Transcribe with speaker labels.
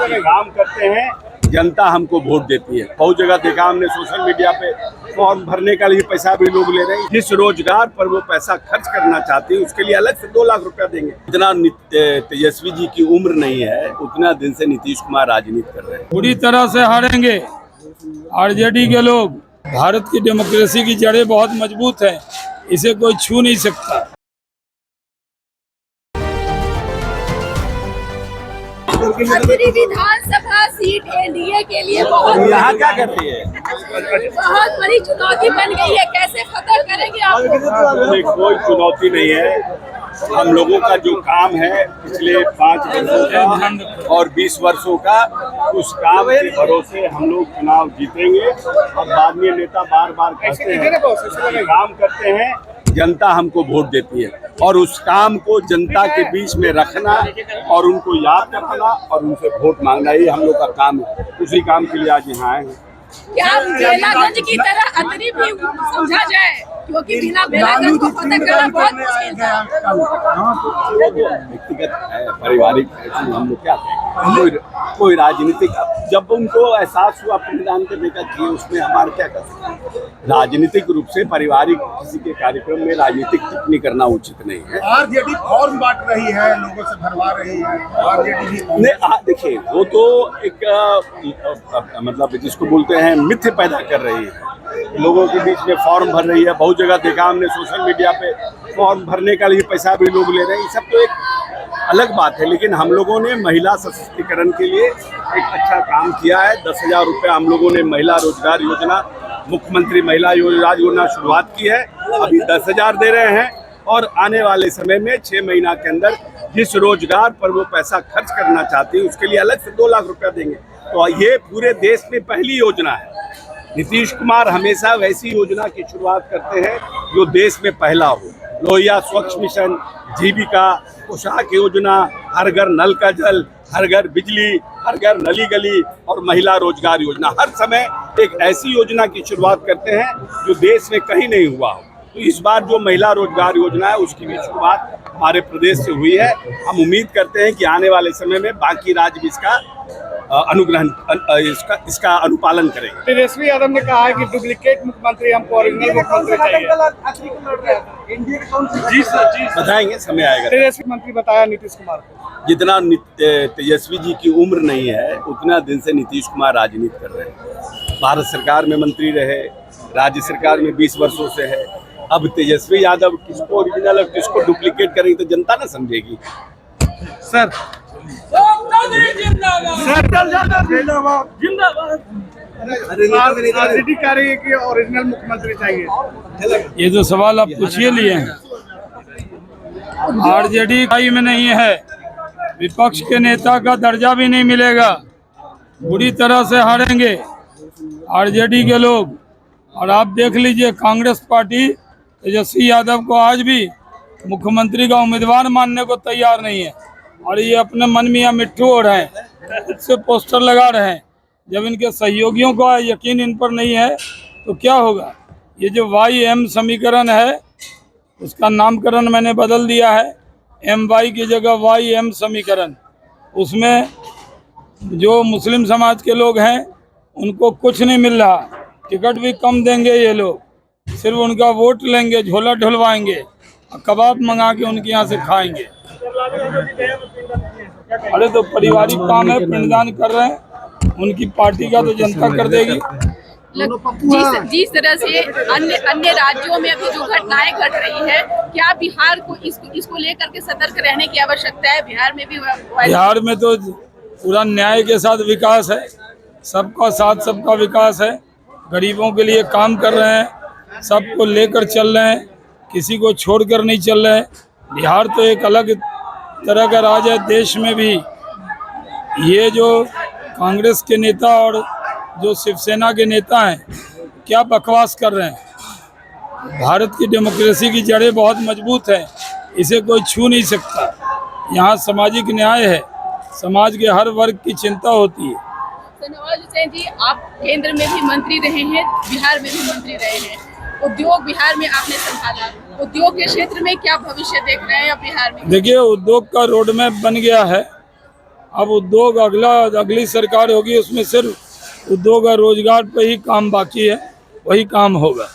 Speaker 1: काम करते हैं, जनता हमको वोट देती है। बहुत जगह देखा हमने सोशल मीडिया पे, फॉर्म भरने का लिए पैसा भी लोग ले रहे हैं। जिस रोजगार पर वो पैसा खर्च करना चाहते हैं उसके लिए अलग से 2 लाख रुपया देंगे। इतना तेजस्वी जी की उम्र नहीं है, उतना दिन से नीतीश कुमार राजनीति कर रहे हैं।
Speaker 2: पूरी तरह से हारेंगे आरजेडी के लोग। भारत की डेमोक्रेसी की जड़ें बहुत मजबूत है, इसे कोई छू नहीं सकता।
Speaker 3: खजूरी विधानसभा सीट एनडीए के लिए
Speaker 1: यहाँ क्या कर रही है?
Speaker 3: बहुत बड़ी चुनौती बन गई है। कैसे फतह करेंगे आप?
Speaker 1: कोई चुनौती नहीं है। हम लोगों का जो काम है पिछले 5 वर्षों का और 20 वर्षों का, उस काम के भरोसे हम लोग चुनाव जीतेंगे। और माननीय नेता बार बार कहते हैं, काम करते हैं, जनता हमको वोट देती है और उस काम को जनता के बीच में रखना और उनको याद रखना और उनसे वोट मांगना, ये हम लोग का काम है। उसी काम के लिए आज यहाँ आए हैं।
Speaker 3: क्या बेलागंज की तरह अतरी भी समझा जाए, क्योंकि बिना बेलागंज को फतह करना बहुत मुश्किल था।
Speaker 1: व्यक्तिगत है, पारिवारिक है, हम लोग क्या कहें, कोई राजनीतिक, जब उनको एहसास हुआ प्रतिदान करने का चाहिए, उसमें हमारे क्या कर सकते हैं। राजनीतिक रूप से पारिवारिक किसी के कार्यक्रम में राजनीतिक टिप्पणी करना उचित नहीं है।
Speaker 4: आरजेडी फॉर्म बांट रही है, लोगों से भरवा रही है आरजेडी भी।
Speaker 1: देखिए, वो तो एक मतलब जिसको बोलते हैं मिथ्य पैदा कर रही है, लोगों के बीच में फॉर्म भर रही है। बहुत जगह देखा हमने सोशल मीडिया पे, फॉर्म भरने का लिए पैसा भी लोग ले रहे हैं। ये सब तो एक अलग बात है, लेकिन हम लोगों ने महिला सशक्तिकरण के लिए एक अच्छा काम किया है। 10,000 रुपये हम लोगों ने महिला रोजगार योजना, मुख्यमंत्री महिला रोजगार योजना शुरुआत की है। अभी 10,000 दे रहे हैं और आने वाले समय में 6 महीना के अंदर जिस रोजगार पर वो पैसा खर्च करना चाहती है उसके लिए अलग से 2 लाख रुपया देंगे। तो ये पूरे देश में पहली योजना है। नीतीश कुमार हमेशा वैसी योजना की शुरुआत करते हैं जो देश में पहला हो। लोहिया स्वच्छ मिशन, जीविका, पोशाक योजना, हर घर नल का जल, हर घर बिजली, हर घर नली गली और महिला रोजगार योजना। हर समय एक ऐसी योजना की शुरुआत करते हैं जो देश में कहीं नहीं हुआ हो। तो इस बार जो महिला रोजगार योजना है उसकी भी शुरुआत हमारे प्रदेश से हुई है। हम उम्मीद करते हैं कि आने वाले समय में बाकी राज्य भी इसका अनुग्रहण, इसका अनुपालन करेंगे।
Speaker 4: तेजस्वी यादव ने कहा है कि डुप्लीकेट मुख्यमंत्री हमको ओरिजिनल मुख्यमंत्री चाहिए। जी सर, जी
Speaker 1: बताएंगे, समय आएगा।
Speaker 4: तेजस्वी मंत्री बताया नीतीश कुमार को।
Speaker 1: जितना तेजस्वी जी की उम्र नहीं है, उतना दिन से नीतीश कुमार राजनीति कर रहे हैं। भारत सरकार में मंत्री रहे, राज्य सरकार में 20 वर्षों से है। अब तेजस्वी यादव किसको ओरिजिनल और किसको डुप्लीकेट करेंगे तो जनता ना समझेगी।
Speaker 4: सर आरजेडी कह रही है कि ओरिजिनल मुख्यमंत्री चाहिए।
Speaker 2: ये जो सवाल आप पूछिए लिए हैं, आरजेडी आई में नहीं है, विपक्ष के नेता का दर्जा भी नहीं मिलेगा। बुरी तरह से हारेंगे आरजेडी के लोग। और आप देख लीजिए, कांग्रेस पार्टी तेजस्वी यादव को आज भी मुख्यमंत्री का उम्मीदवार मानने को तैयार नहीं है और ये अपने मन में मिट्ठू हो रहे हैं, खुद से पोस्टर लगा रहे हैं। जब इनके सहयोगियों को यकीन इन पर नहीं है तो क्या होगा। ये जो YM समीकरण है उसका नामकरण मैंने बदल दिया है, MY की जगह YM समीकरण। उसमें जो मुस्लिम समाज के लोग हैं उनको कुछ नहीं मिल रहा, टिकट भी कम देंगे ये लोग, सिर्फ उनका वोट लेंगे, झोला ढुलवाएंगे और कबाब मंगा के उनके यहाँ से खाएंगे। अरे तो पारिवारिक काम है, पिंडदान कर रहे हैं, उनकी पार्टी का तो जनता कर देगी।
Speaker 3: जिस तरह से अन्य राज्यों में अभी जो घटनाएं घट रही है, क्या बिहार को इसको लेकर के सतर्क रहने की आवश्यकता है? बिहार में भी,
Speaker 2: बिहार में तो पूरा न्याय के साथ विकास है, सबका साथ सबका विकास है। गरीबों के लिए काम कर रहे हैं, सबको लेकर चल रहे हैं, किसी को छोड़कर नहीं चल रहे हैं। बिहार तो एक अलग तरह का राज्य है। देश में भी ये जो कांग्रेस के नेता और जो शिवसेना के नेता हैं क्या बकवास कर रहे हैं। भारत की डेमोक्रेसी की जड़ें बहुत मजबूत है, इसे कोई छू नहीं सकता। यहाँ सामाजिक न्याय है, समाज के हर वर्ग की चिंता होती है।
Speaker 3: नवाज हुसैन जी, आप केंद्र में भी मंत्री रहे हैं, बिहार में भी मंत्री रहे हैं, उद्योग बिहार में आपने संभाला, उद्योग के क्षेत्र में क्या भविष्य देख रहे हैं आप बिहार में?
Speaker 2: देखिए, उद्योग का रोड मैप बन गया है अब उद्योग अगली सरकार होगी, उसमें सिर्फ उद्योग और रोजगार पे ही काम बाकी है, वही काम होगा।